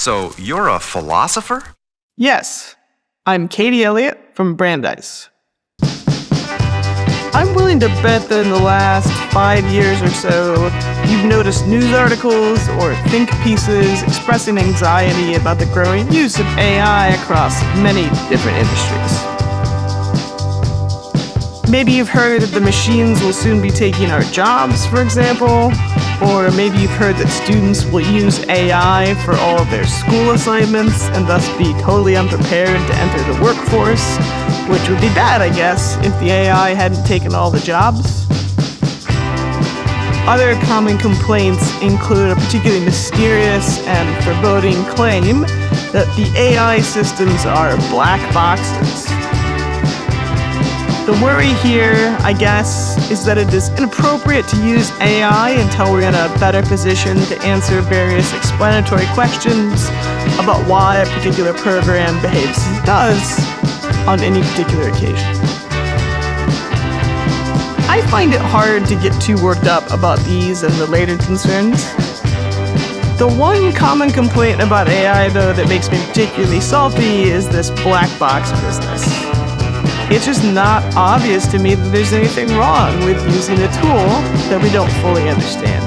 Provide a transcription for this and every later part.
So you're a philosopher? Yes, I'm Katie Elliott from Brandeis. I'm willing to bet that in the last 5 years or so, you've noticed news articles or think pieces expressing anxiety about the growing use of AI across many different industries. Maybe you've heard that the machines will soon be taking our jobs, for example, or maybe you've heard that students will use AI for all of their school assignments and thus be totally unprepared to enter the workforce, which would be bad, I guess, if the AI hadn't taken all the jobs. Other common complaints include a particularly mysterious and foreboding claim that the AI systems are black boxes. The worry here, I guess, is that it is inappropriate to use AI until we're in a better position to answer various explanatory questions about why a particular program behaves as it does on any particular occasion. I find it hard to get too worked up about these and related concerns. The one common complaint about AI, though, that makes me particularly salty is this black box business. It's just not obvious to me that there's anything wrong with using a tool that we don't fully understand.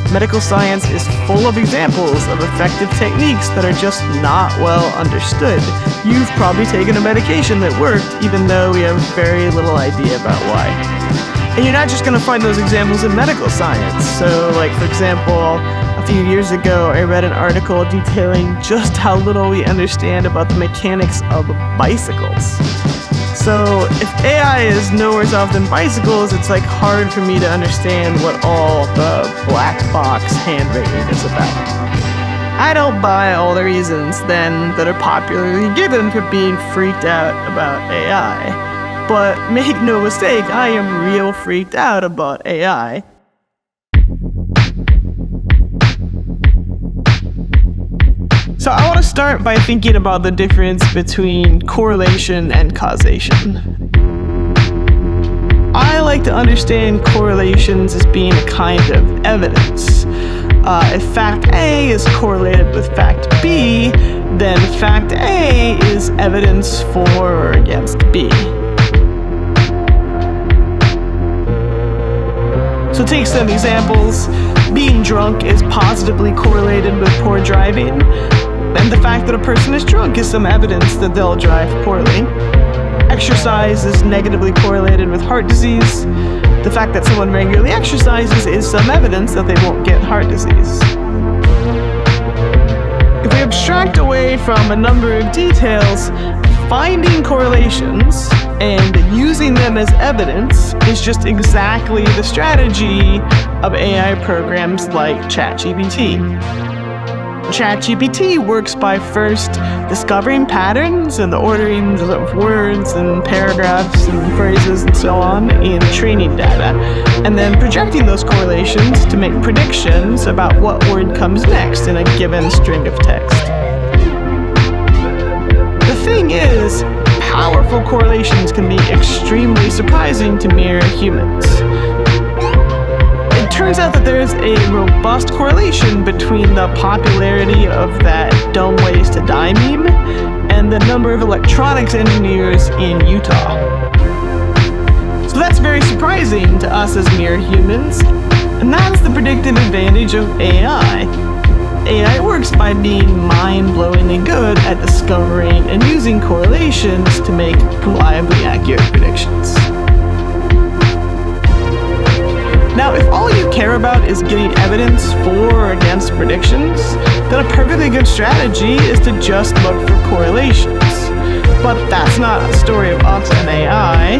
Medical science is full of examples of effective techniques that are just not well understood. You've probably taken a medication that worked, even though we have very little idea about why. And you're not just going to find those examples in medical science. So, like, for example, a few years ago, I read an article detailing just how little we understand about the mechanics of bicycles. So if AI is nowhere worse off than bicycles, it's like hard for me to understand what all the black box hand-wringing is about. I don't buy all the reasons, then, that are popularly given for being freaked out about AI. But make no mistake, I am real freaked out about AI. So I want to start by thinking about the difference between correlation and causation. I like to understand correlations as being a kind of evidence. If fact A is correlated with fact B, then fact A is evidence for or against B. So take some examples. Being drunk is positively correlated with poor driving, and the fact that a person is drunk is some evidence that they'll drive poorly. Exercise is negatively correlated with heart disease. The fact that someone regularly exercises is some evidence that they won't get heart disease. If we abstract away from a number of details, finding correlations and using them as evidence is just exactly the strategy of AI programs like ChatGPT. ChatGPT works by first discovering patterns and the orderings of words and paragraphs and phrases and so on in training data, and then projecting those correlations to make predictions about what word comes next in a given string of text. The thing is, powerful correlations can be extremely surprising to mere humans. It turns out that there's a robust correlation between the popularity of that dumb ways to die meme and the number of electronics engineers in Utah. So that's very surprising to us as mere humans, and that's the predictive advantage of AI. AI works by being mind-blowingly good at discovering and using correlations to make reliably accurate predictions. Now, if all you care about is getting evidence for or against predictions, then a perfectly good strategy is to just look for correlations. But that's not a story of us and AI.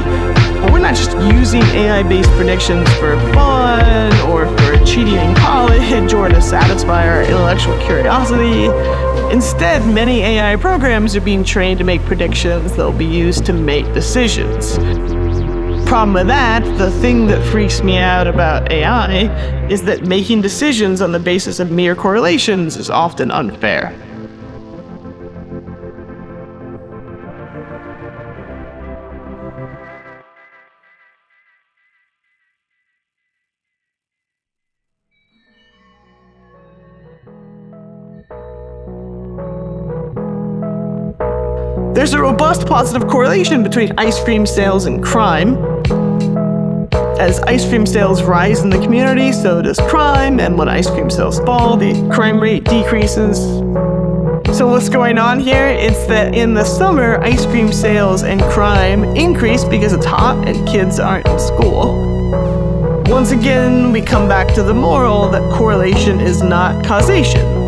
We're not just using AI-based predictions for fun or for cheating in college or to satisfy our intellectual curiosity. Instead, many AI programs are being trained to make predictions that will be used to make decisions. Problem with that, the thing that freaks me out about AI, is that making decisions on the basis of mere correlations is often unfair. There's a robust positive correlation between ice cream sales and crime. As ice cream sales rise in the community, so does crime, and when ice cream sales fall, the crime rate decreases. So what's going on here? It's that in the summer, ice cream sales and crime increase because it's hot and kids aren't in school. Once again, we come back to the moral that correlation is not causation.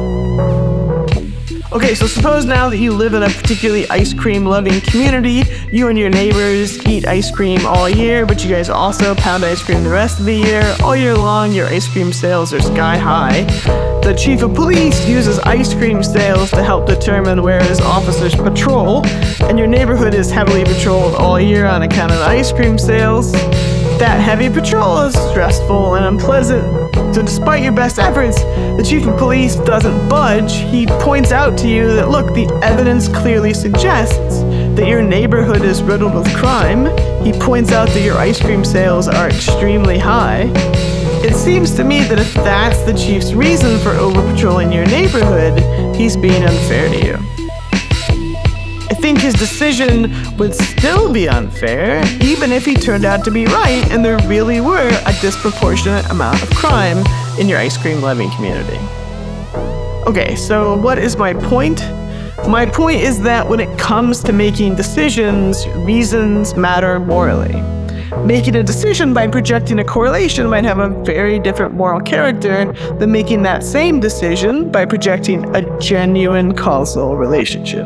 Okay, so suppose now that you live in a particularly ice cream loving community, you and your neighbors eat ice cream all year, but you guys also pound ice cream the rest of the year. All year long, your ice cream sales are sky high. The chief of police uses ice cream sales to help determine where his officers patrol, and your neighborhood is heavily patrolled all year on account of the ice cream sales. That heavy patrol is stressful and unpleasant. So despite your best efforts, the chief of police doesn't budge. He points out to you that, look, the evidence clearly suggests that your neighborhood is riddled with crime. He points out that your ice cream sales are extremely high. It seems to me that if that's the chief's reason for over-patrolling your neighborhood, he's being unfair to you. I think his decision would still be unfair, even if he turned out to be right and there really were a disproportionate amount of crime in your ice cream loving community. Okay, so what is my point? My point is that when it comes to making decisions, reasons matter morally. Making a decision by projecting a correlation might have a very different moral character than making that same decision by projecting a genuine causal relationship.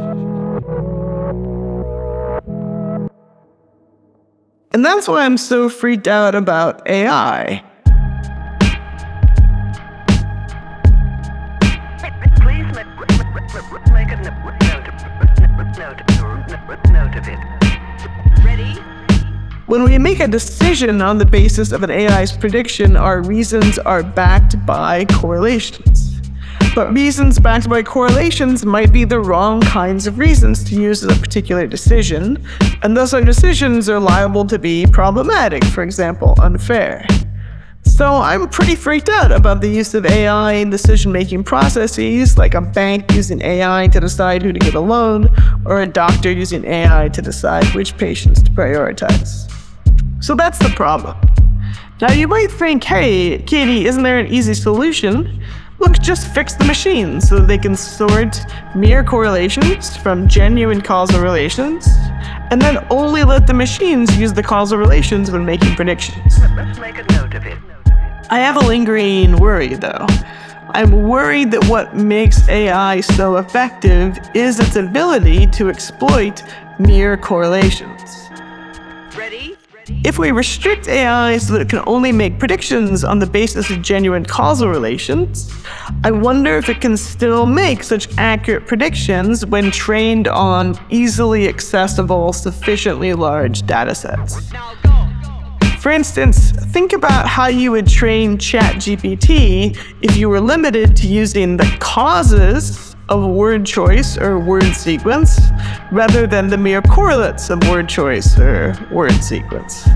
And that's why I'm so freaked out about AI. Please make a note of it. Ready? When we make a decision on the basis of an AI's prediction, our reasons are backed by correlations. But reasons backed by correlations might be the wrong kinds of reasons to use in a particular decision, and thus our decisions are liable to be problematic, for example, unfair. So I'm pretty freaked out about the use of AI in decision-making processes, like a bank using AI to decide who to give a loan, or a doctor using AI to decide which patients to prioritize. So that's the problem. Now you might think, hey, Katie, isn't there an easy solution? Look, just fix the machine so they can sort mere correlations from genuine causal relations, and then only let the machines use the causal relations when making predictions. Let's make a note of it. I have a lingering worry, though. I'm worried that what makes AI so effective is its ability to exploit mere correlations. Ready? If we restrict AI so that it can only make predictions on the basis of genuine causal relations, I wonder if it can still make such accurate predictions when trained on easily accessible, sufficiently large datasets. For instance, think about how you would train ChatGPT if you were limited to using the causes of word choice or word sequence rather than the mere correlates of word choice or word sequence.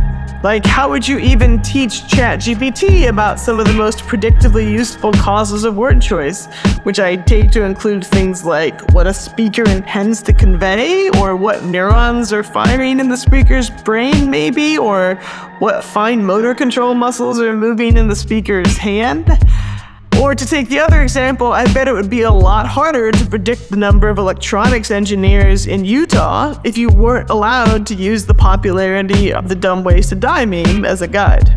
Like, how would you even teach ChatGPT about some of the most predictably useful causes of word choice, which I take to include things like what a speaker intends to convey, or what neurons are firing in the speaker's brain, maybe, or what fine motor control muscles are moving in the speaker's hand? Or to take the other example, I bet it would be a lot harder to predict the number of electronics engineers in Utah if you weren't allowed to use the popularity of the Dumb Ways to Die meme as a guide.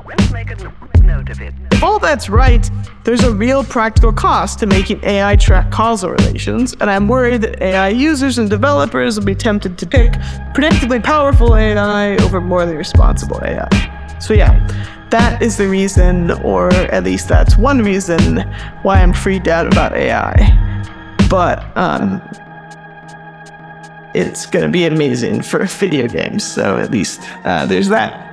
Let's make a note of it. If all that's right, there's a real practical cost to making AI track causal relations, and I'm worried that AI users and developers will be tempted to pick predictably powerful AI over morally responsible AI. So yeah. That is the reason, or at least that's one reason, why I'm freaked out about AI. But it's going to be amazing for video games, so at least there's that.